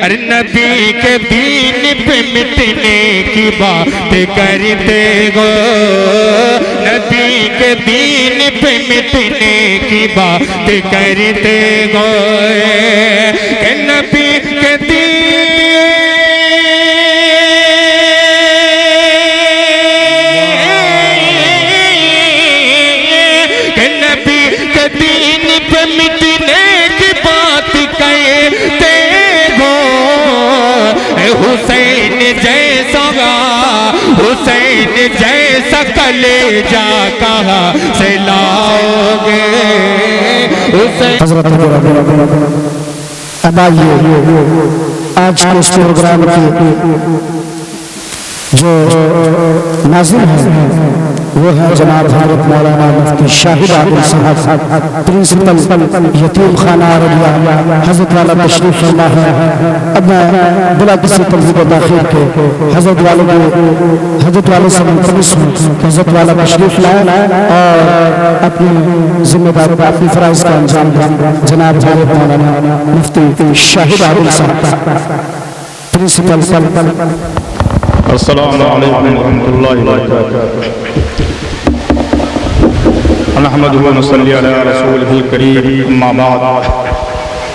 ارے نبی کے دین پہ مٹنے کی بات کرتے ہو، نبی کے دین پہ مٹنے کی بات کرتے ہو کہ نبی کے دین پہ مٹنے کی بات کہتے ہو، حسین جیسا حسین جیسا کلیجہ کہاں سے لاؤ گے حسین۔ حضرت اب آئیے آج کے اس پروگرام کی جو ناظر ہیں وہ ہے جناب حضرت مولانا مفتی شاہد عادل صاحب، پرنسپل یتیم خانہ ارریہ، حضرت والا تشریف فرما ہے۔ اب میں بلا کسی ترغیب و تاخیر کے حضرت والے سے ملتمس ہوں کہ حضرت والا تشریف لائیں اور اپنی ذمہ داری اپنی فرائض کا انجام دیں۔ جناب حضرت مولانا مفتی شاہد عادل صاحب، پرنسپل۔ السلام علیکم ورحمۃ اللہ وبرکاتہ۔ نحمده ونصلي على رسوله الكريم، اما بعد،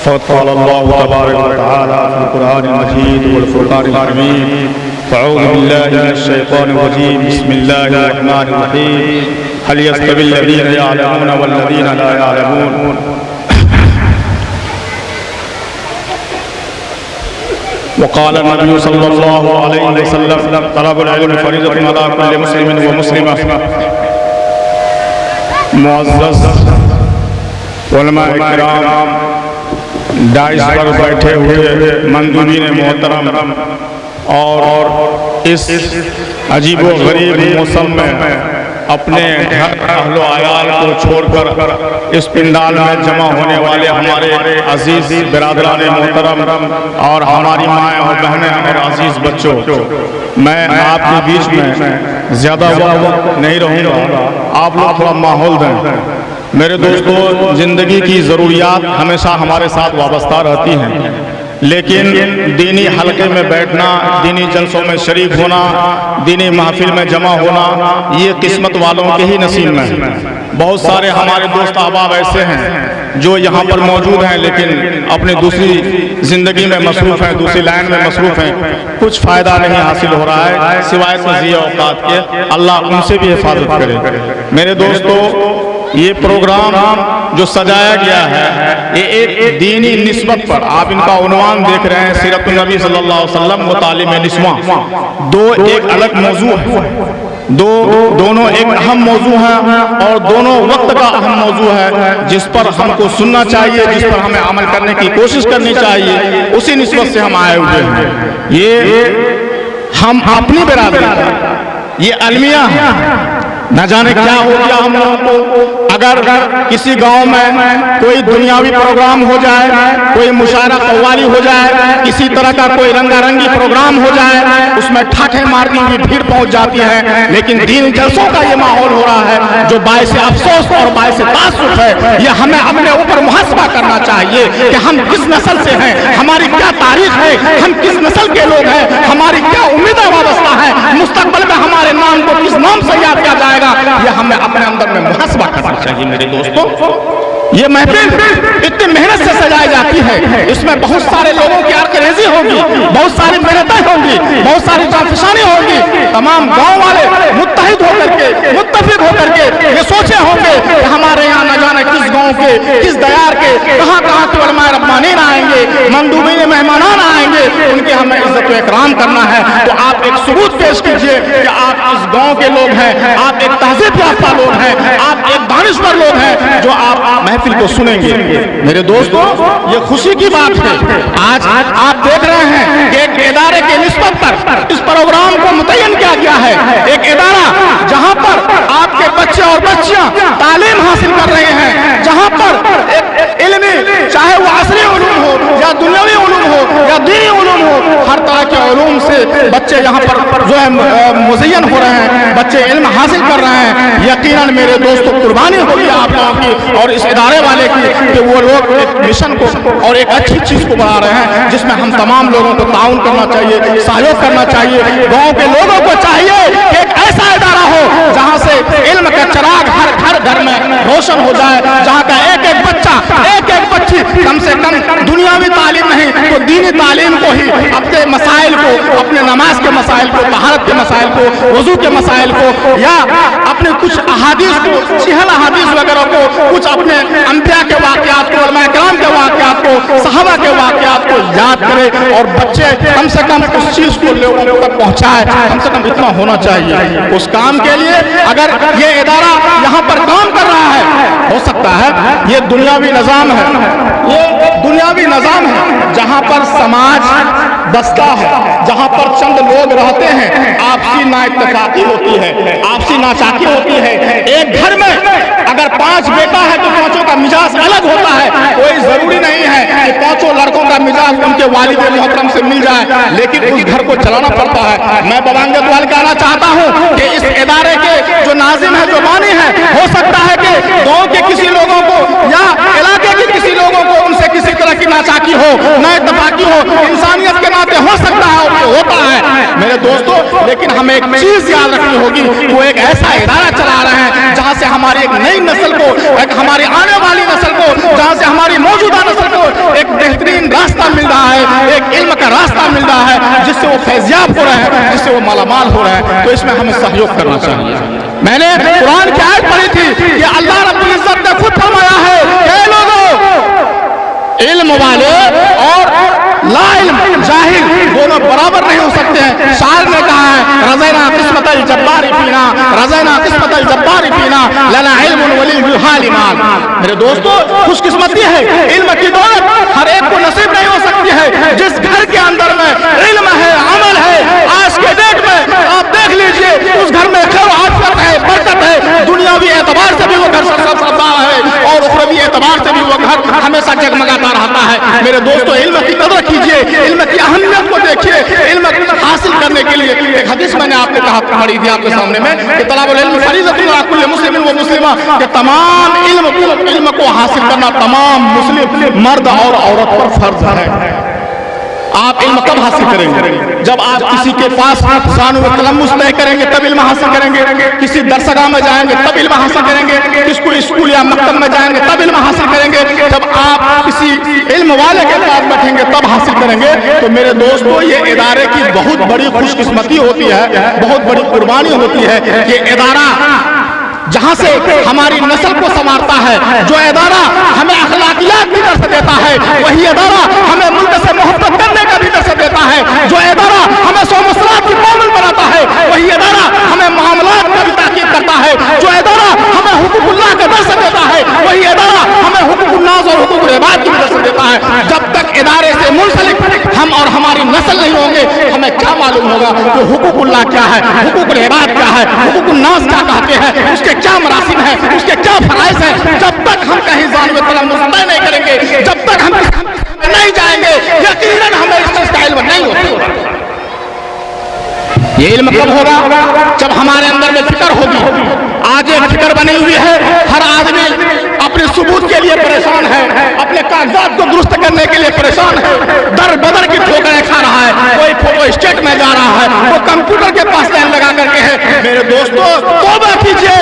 فقد قال الله تبارك وتعالى في القرآن المجيد والفرقان الحميد: فأعوذ بالله من الشيطان الرجيم، بسم الله الرحمن الرحيم، هل يستوي الذين يعلمون والذين لا يعلمون؟ وقال النبي صلى الله عليه وسلم: طلب العلم فريضة على كل مسلم ومسلمة۔ معزز علماء کرام، ڈائس پر بیٹھے ہوئے مندوبین محترم، اور اس عجیب و غریب موسم میں اپنے گھر اہل و عیال کو چھوڑ کر اس پنڈال میں جمع ہونے والے ہمارے عزیز برادران محترم اور ہماری مائیں اور بہنیں اور عزیز بچوں، میں آپ کے بیچ میں زیادہ وقت نہیں رہوں گا، آپ لوگ تھوڑا ماحول دیں۔ میرے دوستو، زندگی کی ضروریات ہمیشہ ہمارے ساتھ وابستہ رہتی ہیں، لیکن دینی حلقے میں بیٹھنا، دینی جلسوں میں شریک ہونا، دینی محفل میں جمع ہونا، یہ قسمت والوں کے ہی نصیب میں ہے۔ بہت سارے ہمارے دوست احباب ایسے ہیں جو یہاں پر موجود ہیں لیکن اپنی دوسری زندگی میں مصروف ہیں، دوسری لائن میں مصروف ہیں، کچھ فائدہ نہیں حاصل ہو رہا ہے سوائے تضیع اوقات کے۔ اللہ ان سے بھی حفاظت کرے۔ میرے دوستو، یہ پروگرام جو سجایا گیا ہے یہ ایک دینی نسبت پر، آپ ان کا عنوان دیکھ رہے ہیں، سیرت النبی صلی اللہ علیہ وسلم و تعلیم نسواں، دو ایک الگ موضوع ہے، دونوں ایک اہم موضوع ہیں اور دونوں وقت کا اہم موضوع ہے جس پر ہم کو سننا چاہیے، جس پر ہمیں عمل کرنے کی کوشش کرنی چاہیے، اسی نسبت سے ہم آئے ہوئے ہیں۔ یہ ہم اپنی برادری، یہ المیہ ہے، نہ جانے کیا ہو گیا ہم لوگوں کو۔ اگر کسی گاؤں میں کوئی دنیاوی پروگرام ہو جائے، کوئی مشاعرہ قوالی ہو جائے، کسی طرح کا کوئی رنگا رنگی پروگرام ہو جائے، اس میں ٹھاٹھے مارنے کی بھیڑ پہنچ جاتی ہے، لیکن دین جلسوں کا یہ ماحول ہو رہا ہے جو باعث افسوس اور باعث تاسف ہے۔ یہ ہمیں اپنے اوپر محاسبہ کرنا چاہیے کہ ہم کس نسل سے ہیں، ہماری کیا تاریخ ہے، ہم کس نسل کے لوگ ہیں، ہماری کیا امیدیں وابستہ ہیں، مستقبل میں ہمارے نام کو کس نام سے یاد کیا جائے گا، یہ ہمیں اپنے اندر میں محاسبہ کرنا چاہیے۔ میرے دوستوں، یہ محفل اتنی محنت سے سجائی جاتی ہے، اس میں بہت سارے لوگوں کی آرکریزی ہوگی، بہت ساری محنتیں ہوں گی، بہت ساری جانفشانی ہوگی۔ تمام گاؤں والے متحد ہو کر کے، متفق ہو کر کے یہ سوچے ہوں گے کہ ہمارے یہاں نہ جانے کس گاؤں کے، کس دیار کے، کہاں کہاں کے علماء ربانین آئیں گے، مندوبین مہمانان آئیں گے، ان کی ہمیں عزت و اکرام کرنا ہے۔ تو آپ ایک ثبوت پیش کیجئے کہ آپ اس گاؤں کے لوگ ہیں، آپ ایک تہذیب یافتہ لوگ ہیں، آپ ایک دانشور لوگ ہیں جو آپ محفل کو سنیں گے۔ میرے دوستو، یہ خوشی کی بات ہے، آج آپ دیکھ رہے ہیں کہ ایک ادارے کے نسبت پر اس پروگرام کو متعین کیا گیا ہے، ایک ادارہ جہاں پر آپ کے بچے اور بچیاں تعلیم حاصل کر رہے ہیں، جہاں پر ایک علمی، چاہے وہ عصری علوم ہو یا دنیاوی علوم ہو یا دینی علوم ہو، ہر طرح کے علوم سے बच्चे यहाँ पर जो है मुज़य्यन हो रहे हैं, बच्चे इल्म हासिल कर रहे हैं, यकीनन मेरे दोस्तों कुर्बानी होगी आप लोगों की और इस इदारे वाले की कि वो लोग एक मिशन को और एक अच्छी चीज़ को बढ़ा रहे हैं जिसमें हम तमाम लोगों को ताउन करना चाहिए, सहयोग करना चाहिए। गाँव के लोगों को चाहिए कि एक ऐसा इदारा हो जहाँ से इल्म का चिराग हर घर में रोशन हो जाए, जहाँ का एक एक बच्चा, एक एक बच्ची कम से कम दुनियावी तालीम नहीं तो दीनी तालीम को ही, अपने मसाइल को, अपने नमाज के मसाइल को, तहारत के मसाइल को, वजू के मसाइल को, या अपने कुछ अहादीस को, सिहल अहादीस वगैरह को, कुछ अपने अंबिया के वाक़यात को, उलमा किराम के वाक़यात को, सहाबा के वाक़यात को याद करे और बच्चे कम से कम उस चीज़ को लोगों तक पहुँचाए। कम से कम इतना होना चाहिए। उस काम के लिए अगर ये इदारा यहाँ पर काम कर रहा है, हो सकता है ये दुनियावी निज़ाम है, ये दुनियावी निज़ाम है जहाँ पर समाज बसता है, जहाँ पर चंद लोग रहते हैं, आपसी नाइत्तेफाकी होती है, आपसी नाचाकी होती है। एक घर में अगर 5 बेटा है तो 5 का मिजाज अलग होता है। कोई जरूरी नहीं है कि 5 लड़कों का मिजाज उनके वालिद मोहतरम से मिल जाए, लेकिन उस घर को चलाना पड़ता है। मैं बबांगे दुआल कहना चाहता हूँ कि इस इदारे के जो नाजिम है, जो बानी है, हो सकता है कि गाँव के किसी लोगों को या इलाके के किसी लोगों को उनसे किसी तरह की नाचाकी हो, नाइत्तेफाकी हो, इंसानियत के नाते हो सकता है और होता है मेरे दोस्तों। लेकिन हमें एक चीज याद रखनी होगी, वो एक ऐसा इदारा चला रहे हैं जहाँ से हमारी एक नई नस्ल को, एक हमारी आने वाली नस्ल को, जहाँ से हमारी मौजूदा नस्ल को एक बेहतरीन रास्ता मिल रहा है, एक इल्म का रास्ता मिल रहा है जिससे वो फैज़याब हो रहे हैं, जिससे वो मालामाल हो रहे हैं। तो इसमें हमें सहयोग करना चाहिए। मैंने कुरान की आयत पढ़ी थी कि अल्लाह रब्बुल इज्जत ने खुद फरमाया है कि लोगों, इल्म वाले और ला इल्म जाहिल दोनों बराबर नहीं हो सकते हैं। शायर ने कहा है रज़ैना किस्मतल जब्बारी फीना, रज़ैना किस्मतल जब्बारी फीना, लना इल्मुन वलिल जुहाल ईमान। मेरे दोस्तों, खुशकिस्मती है, इल्म की दौलत हर एक को नसीब नहीं हो सकती है। जिस घर के अंदर में इल्म है, अमल है, आज के डेट में आप देख लीजिए उस घर में खैर आफियत है, बरकत है। दुनियावी एतबार से भी वो घर सरसब्ज़ार है और उखरवी एतबार से भी वो घर हमेशा जगमगाता रहता है। मेरे दोस्तों, इल्म की कदर कीजिए, इल्म की अहमियत को देखिए। इल्म हासिल करने के लिए एक हदीस मैंने आपने कहा पढ़ी थी आपके सामने में कि तलाबुल इल्म फरीज़तुन अला कुल्लि मुस्लिम व मुस्लिमा, कि तमाम इल्म को हासिल करना तमाम मुस्लिम मर्द और औरत पर फर्ज है। आप इल्म कब हासिल करेंगे? जब आप किसी के पास शान व तलम्मुस तय करेंगे तब इल्म हासिल करेंगे। किसी दरसगाह में जाएंगे तब इल्म हासिल करेंगे। किसी स्कूल या मकतब में जाएंगे तब इल्म हासिल करेंगे। जब आप किसी इल्म वाले के पास बैठेंगे तब हासिल करेंगे। तो मेरे दोस्तों, ये इदारे की बहुत बड़ी खुशकिस्मती होती है, बहुत बड़ी कुर्बानी होती है। ये इदारा जहाँ से हमारी नस्ल को संवारता है, जो इदारा हमें अखलाकियात भी दर्स देता है, वही इदारा हमें मुल्क से मोहब्बत करने का भी दर्स देता है। जो इदारा हमें सौमसरात की पाबंद बनाता है, वही इदारा हमें मामलात का भी ताकीद करता है। जो इदारा हमें हुकूकुल्लाह का दर्स देता है, वही इदारा हमें हुकूकुन्नास और हुकूकुल इबाद की दर्स देता है। जब तक इदारे से मुंसलिक हम और हमारी नस्ल नहीं होंगे, हमें क्या मालूम होगा कि हुकूकुल्लाह क्या है, हुकूकुल इबाद क्या है, हुकूकुन्नास क्या कहते हैं, उसके क्या मरासिम है, उसके क्या फराइज है। जब तक हम कहीं जान में तलम्मुस तय नहीं करेंगे, जब तक हम नहीं जाएंगे, यकीनन हमें इस चीज का इल्म नहीं होगा। ये इल्म कब होगा? जब हमारे अंदर में फिक्र होगी। आज एक फिक्र बनी हुई है, हर आदमी अपने सबूत के लिए परेशान है, अपने कागजात को दुरुस्त करने के लिए परेशान है, दर बदर की ठोकरें खा रहा है। कोई फोटो स्टेट में जा रहा है, वो कंप्यूटर के पास लाइन लगा करके है। मेरे दोस्तों, तौबा कीजिए,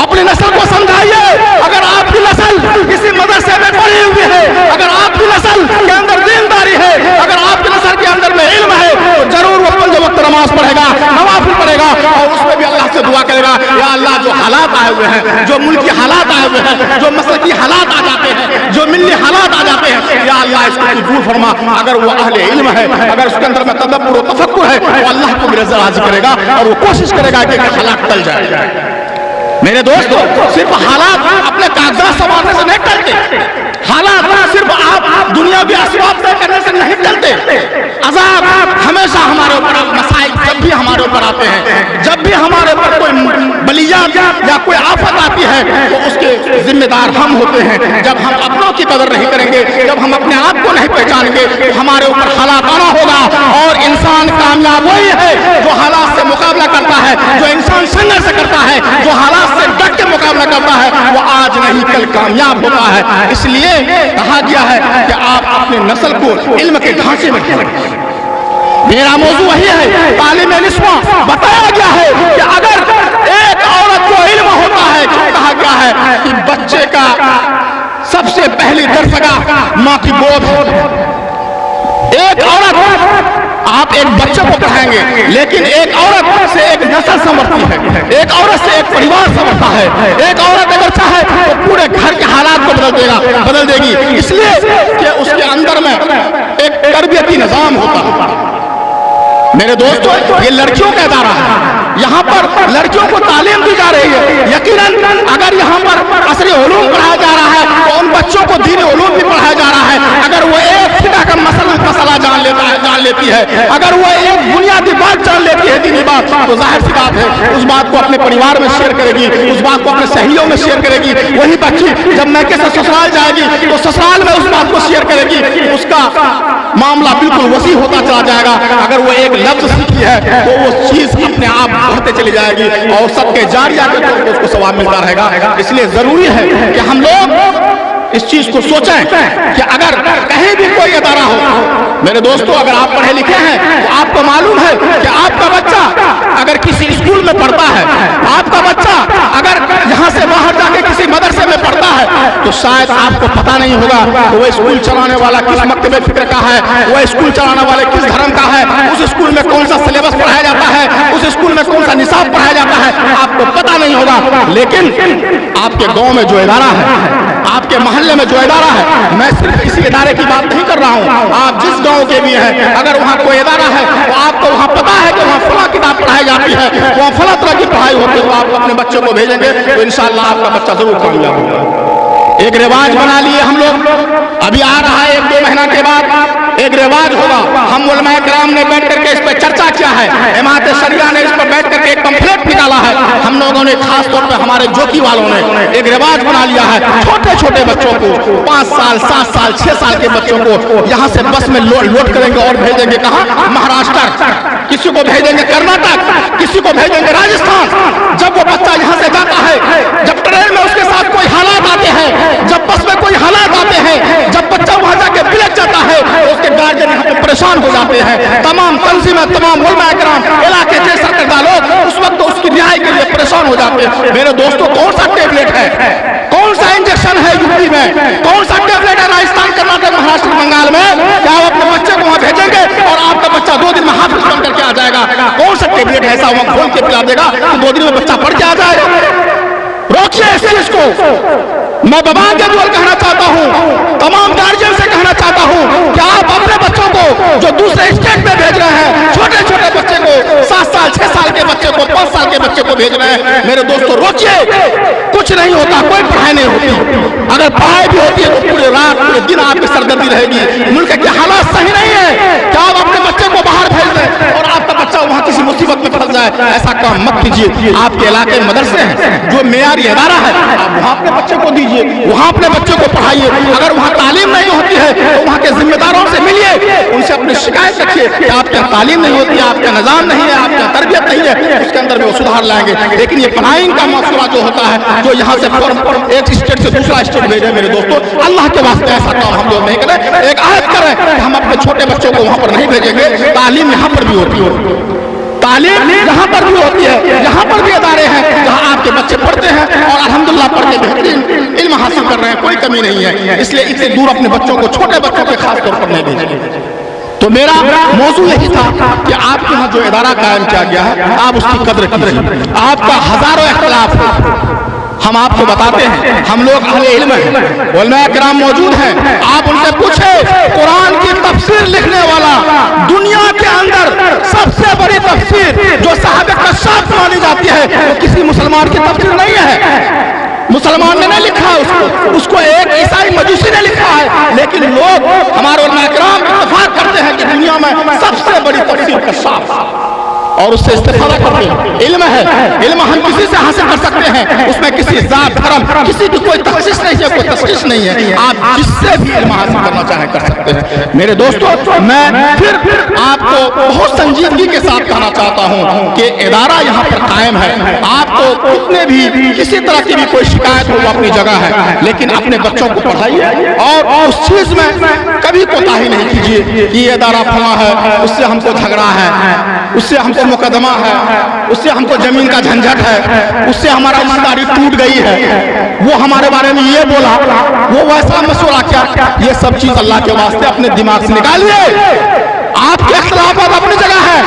अपनी नस्ल को समझाइए। अगर आपकी नस्ल किसी मदरसे में पढ़ी हुई है, अगर आपकी नस्ल के अंदर दीनदारी है, अगर आपकी नस्ल के अंदर में इल्म है, तो जरूर वो 5 वक्त नमाज पढ़ेगा, नवाफिल पढ़ेगा और उसमें भी अल्लाह से दुआ करेगा, या अल्लाह जो हालात आए हुए हैं, जो मुल्क के हालात आए हुए हैं, जो मसलकी हालात आ जाते हैं, जो मिल्ली हालात आ जाते हैं, या अल्लाह इसको दूर फरमा। अगर वो अहले इल्म है, अगर उसके अंदर में तदब्बुर और तफक्कुर है, तो अल्लाह को भी रज़ा राज़ी करेगा और वो कोशिश करेगा कि हालात टल जाए। मेरे दोस्तों, सिर्फ हालात अपने कागजात संवारने से नहीं टलते, हालात सिर्फ आप दुनियावी असबाब तय करने से नहीं टलते। अज़ाब हमेशा हमारे ऊपर, मसाइल जब भी हमारे ऊपर आते हैं, जब भी हमारे ऊपर कोई बलियात या कोई आफत आती है, तो उसके जिम्मेदार हम होते हैं। जब हम अपनों की कदर नहीं करेंगे, जब हम अपने आप को नहीं पहचानेंगे, तो हमारे ऊपर हालात आना होगा और इंसान का मुकाबला करता है वो आज नहीं कल कामयाब होता है। इसलिए कहा गया है कि आप अपने नस्ल को इल्म के ढांचे में ढालें। मेरा मौजू वही है, तालीम निस्वा। बताया गया है कि अगर एक औरत को इल्म होता है, कहा गया है कि बच्चे का सबसे पहली दरसगाह माँ की गोद है। एक औरत, आप एक बच्चे को पढ़ाएंगे, लेकिन एक औरत से एक नस्ल संवरती है, एक औरत से एक परिवार संवरता है। एक औरत अगर चाहे तो पूरे घर के हालात को बदल देगी, इसलिए कि उसके अंदर में एक तरबियती निजाम होता है। मेरे दोस्तों, ये लड़कियों का इदारा है, यहाँ पर लड़कियों को तालीम दी जा रही है। यकीनन अगर यहाँ पर असरी उलूम पढ़ाया जा रहा है तो उन बच्चों को दीनी उलूम भी पढ़ाया जा रहा है। अगर वो एक फिका का मसला जान लेती है, अगर वो एक बुनियादी बात जान लेती है, दीनी बात, तो जाहिर सी बात है उस बात को अपने परिवार में शेयर करेगी, उस बात को अपने सहेलियों में शेयर करेगी। वही बच्ची जब मैके से ससुराल जाएगी तो ससुराल में उस बात को शेयर करेगी, उसका मामला बिल्कुल वसी होता चला जाएगा। अगर वो एक लफ्ज सीखी है तो वो चीज अपने आप बढ़ते चली जाएगी और सबके जारिया के तौर पर उसको सवाब मिलता रहेगा। इसलिए जरूरी है कि हम लोग इस चीज को सोचें कि अगर कहीं भी कोई इदारा हो, मेरे दोस्तों, अगर आप पढ़े लिखे हैं तो आपको मालूम है कि आपका बच्चा अगर किसी स्कूल में पढ़ता है, आपका बच्चा अगर यहाँ से बाहर जाके किसी मदरसे में पढ़ता है, तो शायद आपको पता नहीं होगा कि वो स्कूल चलाने वाला किस मकतबे फिक्र का है, वो स्कूल चलाने वाले किस धर्म का है, उस स्कूल में कौन सा सिलेबस पढ़ाया जाता है, उस स्कूल में कौन सा निसाब पढ़ाया जाता है, आपको पता नहीं होगा। लेकिन आपके गांव में जो इदारा है, आपके मोहल्ले में जो इदारा है, मैं सिर्फ इसी इदारे की बात नहीं कर रहा हूँ, आप जिस गांव के भी हैं, अगर वहाँ कोई इदारा है तो आपको वहाँ पता है कि वहाँ फला किताब पढ़ाई जाती है, वहाँ फला तरह की पढ़ाई होती है, तो आप अपने बच्चों को भेजेंगे तो इंशाअल्लाह आपका बच्चा जरूर कामयाब होगा। एक रिवाज बना लिए हम लोग, अभी आ रहा है 1-2 महीना के बाद एक रिवाज होगा। हम उलमाए किराम ने बैठ करके इस पर चर्चा किया है, इमामत शरिया ने इस पर बैठ करके एक पंफलेट निकाला है। हम लोगों ने खास तौर पे हमारे जोकी वालों ने एक रिवाज बना लिया है, छोटे छोटे बच्चों को 5 साल 7 साल 6 साल के बच्चों को यहाँ से बस में लोड करेंगे और भेजेंगे कहाँ? महाराष्ट्र, किसी को भेजेंगे कर्नाटक, किसी को भेजेंगे राजस्थान। जब वो बच्चा यहाँ से जाता है, जब ट्रेन में उसके साथ कोई हालात आते हैं, जब बस में कोई हालात आते हैं, जब बच्चा वहां जाके बिलक जाता है, उसके गार्जियन यहाँ पे परेशान हो जाते हैं। तमाम तंजीमें, तमाम उलमाए किराम, इलाके के सरकर्दा लोग उस वक्त तो उसकी रिहाई के लिए परेशान हो जाते हैं। मेरे दोस्तों, कौन सा टेबलेट है, कौन सा इंजेक्शन है यूपी में, कौन सा टेबलेट है राजस्थान, कर्नाटक, महाराष्ट्र, बंगाल में? क्या आप अपने बच्चे को वहां भेजेंगे और आपका बच्चा 2 दिन में हाफिज बन करके आ जाएगा? कौन सा टेबलेट ऐसा वहां खोल के पिला देगा कि 2 दिन में बच्चा पढ़ के आ जाएगा? रोकिए इस चीज को। मैं बबान के बोल कहना चाहता हूँ, तमाम गार्जियन से कहना चाहता हूँ कि आप अपने बच्चों को जो दूसरे स्टेट में भेज रहे हैं, छोटे छोटे बच्चे को, 7 साल 6 साल के बच्चे को, 5 साल के बच्चे को भेज रहे हैं, मेरे दोस्तों रोकिए। कुछ नहीं होता, कोई पढ़ाई नहीं होती। अगर पढ़ाई भी होती है तो पूरे रात पूरे दिन आपकी सरदर्दी रहेगी। मुल्क के हालात सही नहीं है कि आप अपने बच्चे को बाहर भेज दें और आपका बच्चा वहाँ किसी मुसीबत में फंस जाए। ऐसा काम मत कीजिए। आपके इलाके में मदरसे हैं, जो मेयारी इदारा है, आप वहाँ अपने बच्चे को दीजिए, वहाँ अपने बच्चे को पढ़ाइए। अगर वहाँ तालीम नहीं होती है तो वहाँ के जिम्मेदारों से मिलिए, उनसे अपनी शिकायत रखिए कि आपके यहाँ तालीम नहीं होती है, आपका निजाम नहीं है, आपका तरबियत नहीं है, उसके अंदर में वो सुधार लाएंगे। लेकिन ये पढ़ाई का मसला जो होता है, जो यहाँ से एक स्टेट से दूसरा स्टेट भेजे, मेरे दोस्तों, अल्लाह के वास्ते ऐसा काम हम लोग नहीं करें। एक आहद करें कि हम अपने छोटे बच्चों को वहाँ पर नहीं भेजेंगे। तालीम यहाँ पर भी होती है, तालीम यहाँ पर भी होती है, यहाँ पर भी इदारे हैं जहाँ आपके बच्चे पढ़ते हैं और अल्हम्दुलिल्लाह पढ़ के बेहतरीन इल्म हासिल कर रहे हैं, कोई कमी नहीं है। इसलिए इससे दूर अपने बच्चों को, छोटे बच्चों के खास तौर पर नहीं भेजेंगे। तो मेरा मौजू यही था कि आपके यहाँ जो इदारा कायम किया गया है, आप उसकी कदर कीजिए। आपका हजारों इख्तिलाफ है, हम आपको बताते हैं, हम लोग अहले इल्म हैं, उलमाए किराम मौजूद हैं, आप उनसे पूछे, कुरान की तफसीर लिखने वाला दुनिया के अंदर सबसे बड़ी तफसीर जो साहब कश्शाफ मानी जाती है, वो किसी मुसलमान की तफसीर नहीं है। मुसलमान ने नहीं लिखा उसको एक ईसाई मजूसी ने लिखा है। लेकिन लोग, हमारे उलमाए किराम इत्तेफाक करते हैं कि दुनिया में सबसे बड़ी तफसीर कश्शाफ, اور اس سے استفادہ کرتے ہیں. علم ہے, علم ہم کسی سے حاصل کر سکتے ہیں, اس میں کسی ذات دھرم کسی کی کوئی تخصیص نہیں ہے, کوئی تخصیص نہیں ہے, آپ جس سے بھی علم حاصل کرنا چاہیں کر سکتے ہیں. میرے دوستو, میں پھر آپ کو بہت سنجیدگی کے ساتھ کہنا چاہتا ہوں کہ ادارہ یہاں پر قائم ہے. آپ کو کتنے بھی کسی طرح کی بھی کوئی شکایت ہو وہ اپنی جگہ ہے, لیکن اپنے بچوں کو پڑھائیے اور اس چیز میں کبھی کوتاہی نہیں کیجیے کہ یہ ادارہ فلاں ہے, اس سے ہم کو جھگڑا ہے, اس سے ہم کو مقدمہ ہے, اس سے ہم کو زمین کا جھنجھٹ ہے, اس سے ہمارا ایمانداری ٹوٹ گئی ہے, وہ ہمارے بارے میں یہ بولا, وہ ویسا مشورہ کیا. یہ سب چیز اللہ کے واسطے اپنے دماغ سے نکالیے. آپ کے اختلافات اپنی جگہ ہے,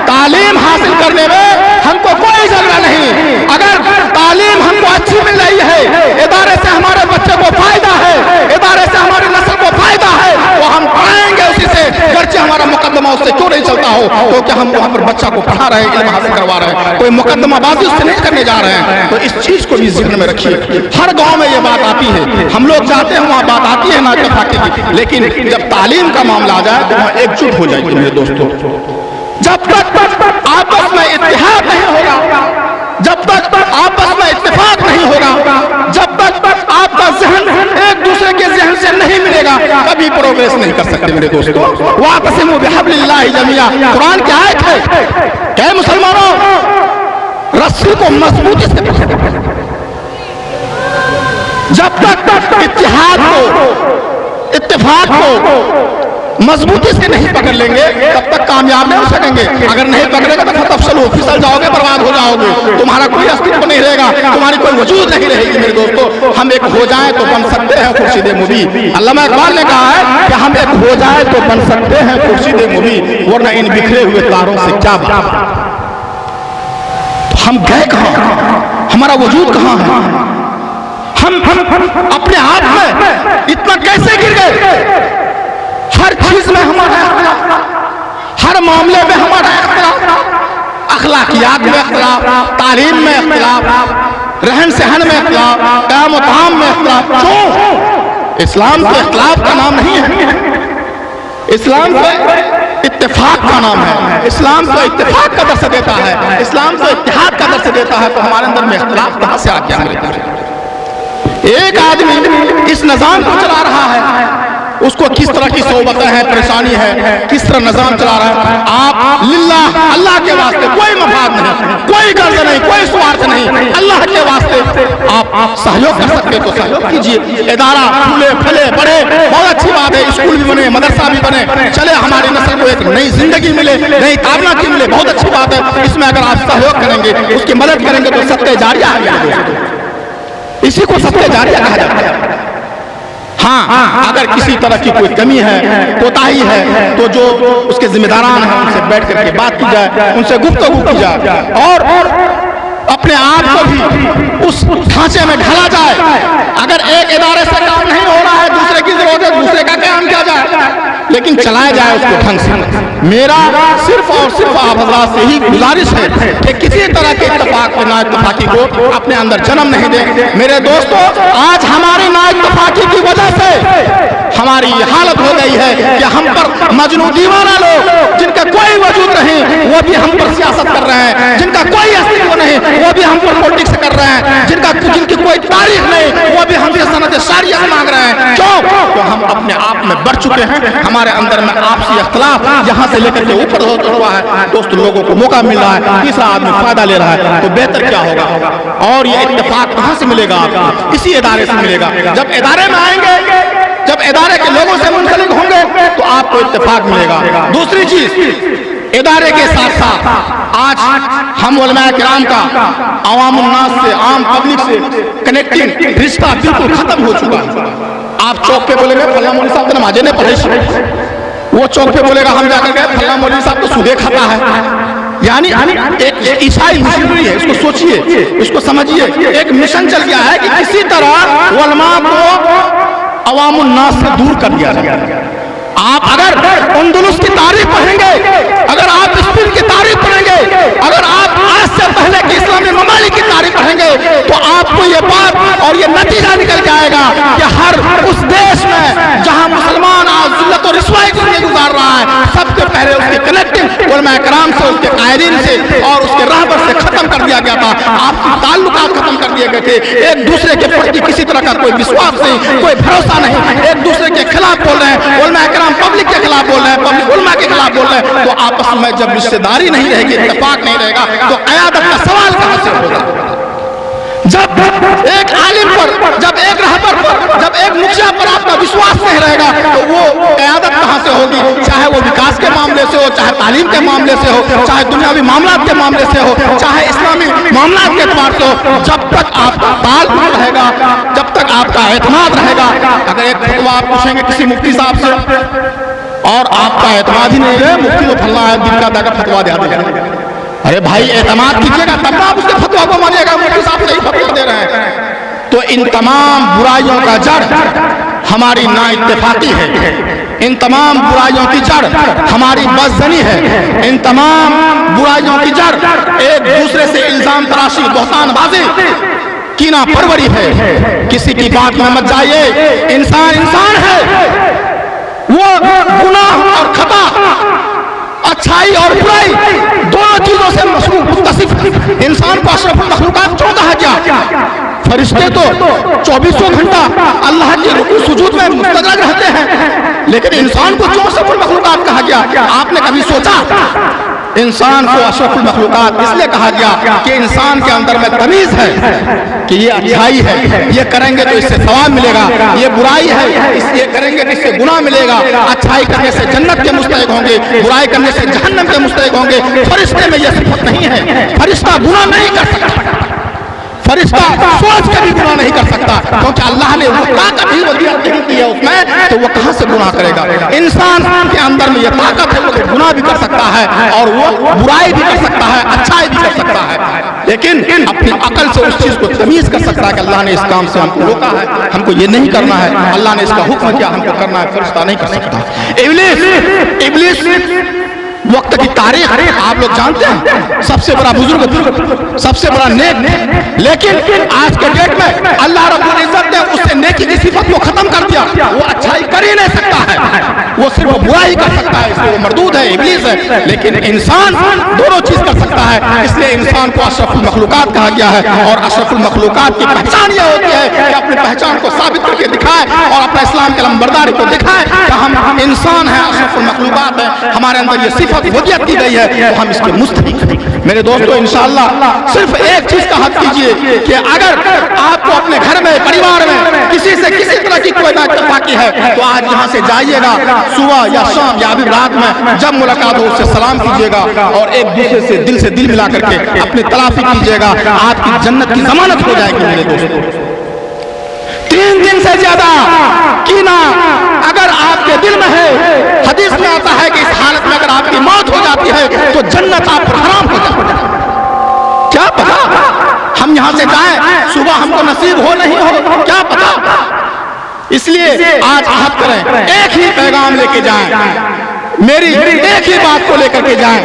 تعلیم حاصل کرنے میں ہم کو کوئی جھگڑا نہیں. اگر تعلیم ہم کو اچھی مل رہی ہے, ادارے سے ہمارے بچے کو فائدہ ہے, ادارے سے ہماری نسل کو فائدہ ہے, تو ہم پڑھائیں گے اسی سے, گرچہ ہمارا مقدمہ اس سے کیوں نہیں چلتا ہو, کیونکہ ہم وہاں پر بچہ کو پڑھا رہے ہیں, علم حاصل کروا رہے ہیں, کوئی مقدمہ بازی اس سے نہیں کرنے جا رہے ہیں. تو اس چیز کو بھی ذہن میں رکھیے. ہر گاؤں میں یہ بات آتی ہے, ہم لوگ چاہتے ہیں وہاں بات آتی ہے ناقص فاقے کی, لیکن جب تعلیم کا معاملہ آ جائے تو وہاں ایک جٹ ہو جائے گی. میرے دوستوں, جب تک آپس میں اتحاد نہیں ہوگا, جب تک آپس میں اتفاق نہیں ہوگا, جب تک آپ کا ذہن ایک دوسرے کے ذہن سے نہیں ملے گا, کبھی پروگریس نہیں کر سکتے. میرے دوستوں, واعتصموا بحبل اللہ جميعا, قرآن کی آیت ہے کہ مسلمانوں رسی کو مضبوطی سے پکڑو. جب تک اتحاد کو, اتفاق کو مضبوطی سے نہیں پکڑ لیں گے تب تک کامیاب نہیں ہو سکیں گے. اگر نہیں پکڑے گا تو تفصیل پھسل جاؤ گے, برباد ہو جاؤ گے, تمہارا کوئی استعمال نہیں رہے گا, تمہاری کوئی وجود نہیں رہے گی. میرے دوستو, ہم ایک ہو جائیں تو بن سکتے ہیں خورشید مبین. علامہ اقبال نے کہا ہے کہ ہم ایک ہو جائیں تو بن سکتے ہیں خورشید مبین, ورنہ ان بکھرے ہوئے تاروں سے کیا بات. ہم گئے کہاں, ہمارا وجود کہاں ہے, ہم اپنے آپ میں اتنا کیسے گر گئے. ہر چیز میں ہمارا اختلاف, ہر معاملے میں ہمارا اختلاف, اخلاقیات میں اختلاف, تعلیم میں اختلاف, رہن سہن میں اختلاف, قیام و طعام میں اختلاف. کیوں؟ اسلام کے اختلاف کا نام نہیں ہے, اسلام کو اتفاق کا نام ہے. اسلام کو اتفاق کا درس دیتا ہے, اسلام کو اتحاد کا درس دیتا ہے. تو ہمارے اندر میں اختلاف کہاں سے آ گیا؟ ایک آدمی اس نظام کو چلا رہا ہے, اس کو کس طرح کی صحبتیں ہیں, پریشانی ہے, کس طرح نظام چلا رہا ہے. آپ للہ, اللہ کے واسطے, کوئی مفاد نہیں, کوئی غرض نہیں, کوئی سوارتھ نہیں, اللہ کے واسطے آپ سہیوگ کر سکتے تو سہیوگ کیجیے. ادارہ پھولے پھلے بڑے, بہت اچھی بات ہے, اسکول بھی بنے, مدرسہ بھی بنے, چلے ہماری نسل کو ایک نئی زندگی ملے, نئی کامیابی ملے, بہت اچھی بات ہے. اس میں اگر آپ سہیوگ کریں گے, اس کی مدد کریں گے تو صدقہ جاریہ ہے. اسی کو صدقہ جاریہ کہا جاتا ہے. ہاں, اگر کسی طرح کی کوئی کمی ہے, کوتاہی ہے, تو جو اس کے ذمہ داران ہیں ان سے بیٹھ کر کے بات کی جائے, ان سے گفتگو کی جائے, اور اپنے آپ کو بھی اس ڈھانچے میں ڈھالا جائے. اگر ایک ادارے سے کام نہیں ہو رہا ہے, دوسرے کی ضرورت ہے, دوسرے کا قیام کیا جائے, لیکن چلایا جائے اس کو ڈھنگ سے. میرا صرف اور صرف آپ حضرات سے ہی گزارش ہے کہ کسی طرح کے اتفاق نا اتفاقی کو اپنے اندر جنم نہیں دیں. میرے دوستو, آج ہماری نا اتفاقی کی وجہ سے ہماری یہ حالت ہو گئی ہے کہ ہم پر مجنوں دیوانہ لوگ, جن کا کوئی وجود نہیں, وہ بھی ہم پر سیاست کر رہے ہیں, جن کا کوئی استعمال نہیں, وہ بھی ہم پر پولیٹکس کر رہے ہیں, جن کی کوئی تاریخ نہیں, وہ بھی ہم سے سند شاریہ مانگ رہے ہیں. کیوں؟ ہم اپنے آپ میں بڑھ چکے ہیں, ہمارے اندر میں آپسی اختلاف یہاں سے لے کر کے اوپر ہوا ہے. دوست لوگوں کو موقع مل رہا ہے, تیسرا آدمی فائدہ لے رہا ہے, تو بہتر کیا ہوگا. اور یہ اتفاق کہاں سے ملے گا؟ اسی ادارے سے ملے گا. جب ادارے میں آئیں گے, جب ادارے کے لوگوں سے منسلک ہوں گے تو آپ کو اتفاق ملے گا. دوسری چیز, ادارے کے ساتھ ساتھ آج ہم علماء کرام کا عوام الناس سے, عام پبلک سے کنیکٹنگ رشتہ بالکل ختم ہو چکا ہے. آپ چوک پہ بولے گا فلاں مولوی صاحب تو نمازیں نہیں پڑھے, وہ چوک پہ بولے گا ہم جا کر گئے فلاں مولوی صاحب تو سودے کھاتا ہے. یعنی ایک عیسائی مشنری ہے, اس کو سوچئے, اس کو سمجھیے. ایک مشن چل گیا ہے کہ کسی طرح علماء کو عوام الناس سے دور کر دیا جائے. آپ اگر اندلس کی تاریخ پڑھیں گے, اگر آپ اسپین کی تاریخ پڑھیں گے, اگر آپ آج سے پہلے کی اسلامی ممالک کی تاریخ پڑھیں گے, تو آپ کو یہ بات اور یہ نتیجہ نکل جائے گا کہ ہر اس دیش میں جہاں مسلمان آج ذلت و رسوائی کو گزار رہا ہے, سب سے پہلے اس کی کنیکٹنگ उलमा इकराम से, उसके कायरीन से और उसके रहबर से खत्म कर दिया गया था। आपके ताल्लुकात खत्म कर दिए गए थे। एक दूसरे के प्रति किसी तरह का कोई विश्वास नहीं, कोई भरोसा नहीं, एक दूसरे के खिलाफ बोल रहे हैं। उलमा इकराम पब्लिक के खिलाफ बोल रहे हैं, पब्लिक उलमा के खिलाफ बोल रहे हैं। तो आपस में जब रिश्तेदारी नहीं रहेगी, इत्तेफाक नहीं रहेगा, तो क़यादत का सवाल कहां से होगा? जब एक आलिम पर, जब एक रहबर पर, जब एक मुखिया पर आपका विश्वास नहीं रहेगा, तो वो क़यादत कहां से होगी? चाहे वो विकास के मामले से हो, चाहे तालीम के मामले से हो, चाहे दुनियावी मामलात के मामले से हो, चाहे इस्लामी मामलात के एतबार से हो। जब तक आपका ताल्लुक रहेगा, जब तक आपका एतमाद रहेगा। अगर एक फतवा आप पूछेंगे किसी मुफ्ती साहब से और आपका एतमाद ही नहीं है, मुफ्ती तो फल्ला है, दिन का दागा फतवा दे देगा। अरे भाई एतमाद कीजिएगा तब ना आप उसके फतवा को मानिएगा, मुफ्ती साहब सही फतवा दे रहे हैं। तो इन तमाम बुराइयों का जड़ हमारी नाइत्तेफाकी है, इन तमाम बुराइयों की जड़ हमारी बदजनी है, इन तमाम बुराइयों की जड़ एक दूसरे से इल्जाम तराशी, बहतानबाजी, कीना परवरी है। किसी की बात में मत जाइए, इंसान इंसान है, वो गुनाह और खता, अच्छाई और बुराई दोनों चीजों से मुत्तसिफ है। इंसान को अशरफुल मखलूकात क्यों कहा गया? फरिश्ते तो 24 घंटा अल्लाह के रुकू सुजूद में मुस्तदरक रहते हैं, लेकिन इंसान को क्यों अशरफुल मखलूकात कहा गया? आपने कभी सोचा? इंसान को अशरफुल मखलूकात इसलिए कहा गया कि इंसान के अंदर में तमीज है कि ये अच्छाई है, ये करेंगे तो इससे सवाब मिलेगा, ये बुराई है, ये करेंगे तो इससे गुनाह मिलेगा। अच्छाई करने से जन्नत के मुस्तहिक होंगे, बुराई करने से जहन्नम के मुस्तहिक होंगे। फरिश्ते में यह सिफत नहीं है। फरिश्ता गुनाह नहीं कर सकता, फरिश्ता सोच के भी गुनाह नहीं कर सकता, क्योंकि अल्लाह ने वो ताकत ही वदियत नहीं की है उसमें, तो वो कहां से गुनाह करेगा? इंसान के अंदर में ये ताकत है, वो गुनाह भी कर सकता है और वो बुराई भी कर सकता है, अच्छाई भी कर सकता है, लेकिन अपनी अकल से उस चीज को तमीज कर सकता है कि अल्लाह ने इस काम से हमको रोका है, हमको ये नहीं करना है, अल्लाह ने इसका हुक्म किया, हमको करना है। फरिश्ता नहीं कर सकता। इब्लीस वक्त की तारीख आप लोग जानते हैं, सबसे बड़ा बुजुर्ग, सबसे बड़ा नेक, लेकिन आज के डेट में अल्लाह रब्बुल इज्जत ने उससे नेकी की सिफत को खत्म कर दिया। वो अच्छाई कर ही नहीं सकता है, वो सिर्फ बुराई कर सकता है, इसलिए वो मरदूद है, इब्लीस है। लेकिन इंसान दोनों चीज कर सकता है, इसलिए इंसान को अशरफुल मखलूकात कहा गया है। और अशरफुल मखलूकात की पहचान यह होती है कि अपनी पहचान को साबित करके दिखाए और अपना इस्लाम के लंबरदारी को दिखाए कि हम इंसान हैं, अशरफुल मखलूकात है, हमारे अंदर ये सिफत वदियत की गई है, तो हम इसके मुस्तहिक हैं। मेरे दोस्तों, इंशाअल्लाह सिर्फ एक चीज का हद कीजिए कि अगर आपको अपने घर में, परिवार में किसी से किसी तरह की कोई नाइत्तेफाकी है, तो आज यहाँ से जाइएगा, सुबह या शाम या अभी रात में जब मुलाकात हो उससे सलाम कीजिएगा और एक दूसरे से दिल मिला करके अपनी तलाफी कीजिएगा, आपकी जन्नत की जमानत हो जाएगी। मेरे दोस्तों, 3 दिन से ज्यादा कीना अगर आपके दिल में है, हदीस में आता है कि इस हालत में अगर आपकी मौत हो जाती है तो जन्नत आप पर हराम हो जाती है। क्या पता हम यहां से जाएं, सुबह हमको नसीब हो नहीं हो, क्या पता। इसलिए आज आहत करें, एक ही पैगाम लेके जाएं, मेरी एक ही बात को लेकर के जाएं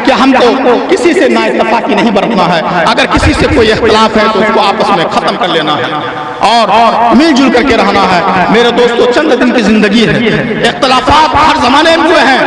कि हमको किसी से नाइत्तेफाकी नहीं बरतना है। अगर किसी से कोई इख्तिलाफ है तो उसको आपस में खत्म कर लेना है और मिलजुल करके रहना है। मेरे दोस्तों, चंद दिन की जिंदगी है, इख्तिलाफात हर जमाने में हुए हैं,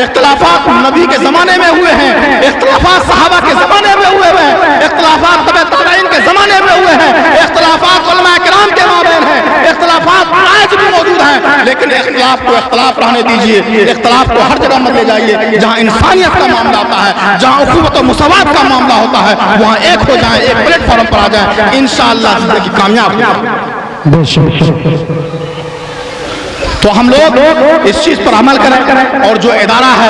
इख्तिलाफात नबी के जमाने में हुए हैं, इख्तिलाफात सहाबा के जमाने में हुए हैं, इख्तिलाफात तबे ताबईन के जमाने में हुए हैं, इख्तिलाफात उलमा किराम के माबैन हैं, इख्तिलाफात आज भी मौजूद हैं। लेकिन इख्तिलाफ को इख्तिलाफ रहने दीजिए, इख्तिलाफ को हर जगह मत ले जाइए। जहाँ इंसानियत का मामला आता है, जहाँ उखुवत और मुसावात का मामला होता है, वहाँ एक हो जाए, एक प्लेटफॉर्म पर आ जाए, इंशाअल्लाह जिंदगी कामयाब हो। तो हम लोग इस चीज पर अमल करें और जो इदारा है,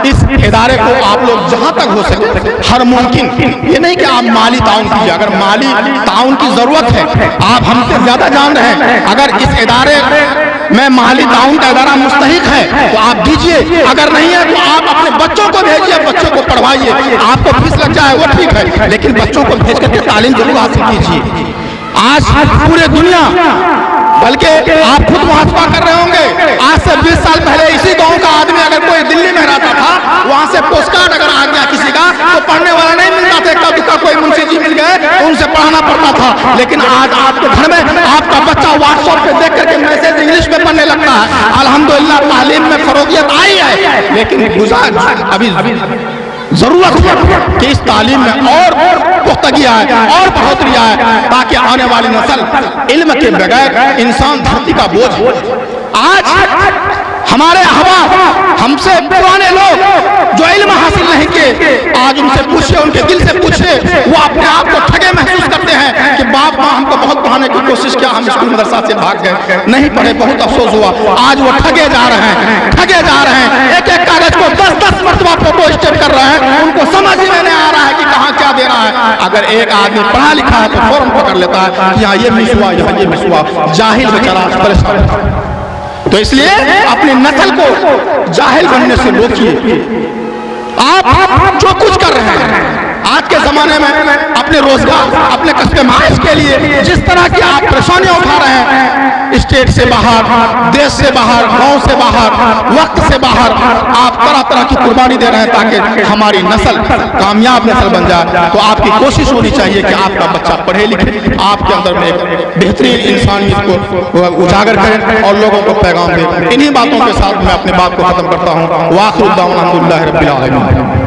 इस इदारे को आप लोग जहां तक हो सके हर मुमकिन, ये नहीं कि आप माली ताउन कीजिए, अगर माली ताउन की जरूरत है, आप हमसे ज्यादा जान रहे हैं, अगर इस इदारे में माली ताउन का इदारा मुस्तहिक है तो आप दीजिए, अगर नहीं है तो आप अपने बच्चों को भेजिए, बच्चों को पढ़वाइए। आपको फीस लग जाए वो ठीक है, लेकिन बच्चों को भेज करके तालीम जरूर हासिल कीजिए। आज पूरे दुनिया, बल्कि आप खुद मुहासबा कर रहे होंगे, आज से 20 साल पहले इसी गांव का आदमी अगर कोई दिल्ली में रहता था, वहां से पोस्ट कार्ड अगर आ गया किसी का तो पढ़ने वाला नहीं मिलता था, इक्का दुक्का कोई मुंशी जी मिल गए तो उनसे पढ़ाना पड़ता था। लेकिन आज आपके घर में आपका बच्चा व्हाट्सएप पे देख करके मैसेज इंग्लिश में पढ़ने लगता है। अल्हम्दुलिल्लाह तालीम में फरोगियत आई है, लेकिन अभी जरूरत है कि इस तालीम में और पुख्तगी आए और बढ़ोतरी आए, ताकि आने वाली नस्ल इल्म के बगैर इंसान धरती का बोझ। आज हमारे अहबाब हमसे पुराने लोग जो इल्म हासिल नहीं किए, आज उनसे पूछे, उनके दिल से पूछे, वो अपने आप को ठगे महसूस करते हैं कि बाप माँ हमको बहुत पढ़ाने की कोशिश किया, हम स्कूल मदरसा से भाग गए, नहीं पढ़े, बहुत अफसोस हुआ। आज वो ठगे जा रहे हैं, ठगे जा रहे हैं, एक एक कागज को 10-10 मरतबा फोटो स्टेट कर रहे हैं, उनको समझ में नहीं आ रहा है कि कहाँ क्या दे रहा है। अगर एक आदमी पढ़ा लिखा है तो फौरन पकड़ लेता है कि यहाँ ये मिस हुआ, यहाँ ये मिस हुआ। जाहिल बेचारा परेशान है। तो इसलिए अपनी नस्ल को जाहिल बनने से रोकिए। आप जो कुछ कर रहे हैं आज के जमाने में, अपने रोजगार, अपने कस्बे माइश के लिए जिस तरह की आप परेशानियां उठा रहे हैं, स्टेट से बाहर, देश से बाहर, गांव से बाहर, वक्त से बाहर, आप तरह तरह की कुर्बानी दे रहे हैं ताकि हमारी नस्ल कामयाब नस्ल बन जाए। तो आपकी कोशिश होनी चाहिए कि आपका बच्चा पढ़े लिखे, आपके अंदर में एक बेहतरीन इंसानियत को उजागर करें और लोगों को पैगाम दें। इन्हीं बातों के साथ मैं अपनी बात को खत्म करता हूँ। वाखिर दावना अल्हम्दुलिल्लाहि रब्बिल आलमीन।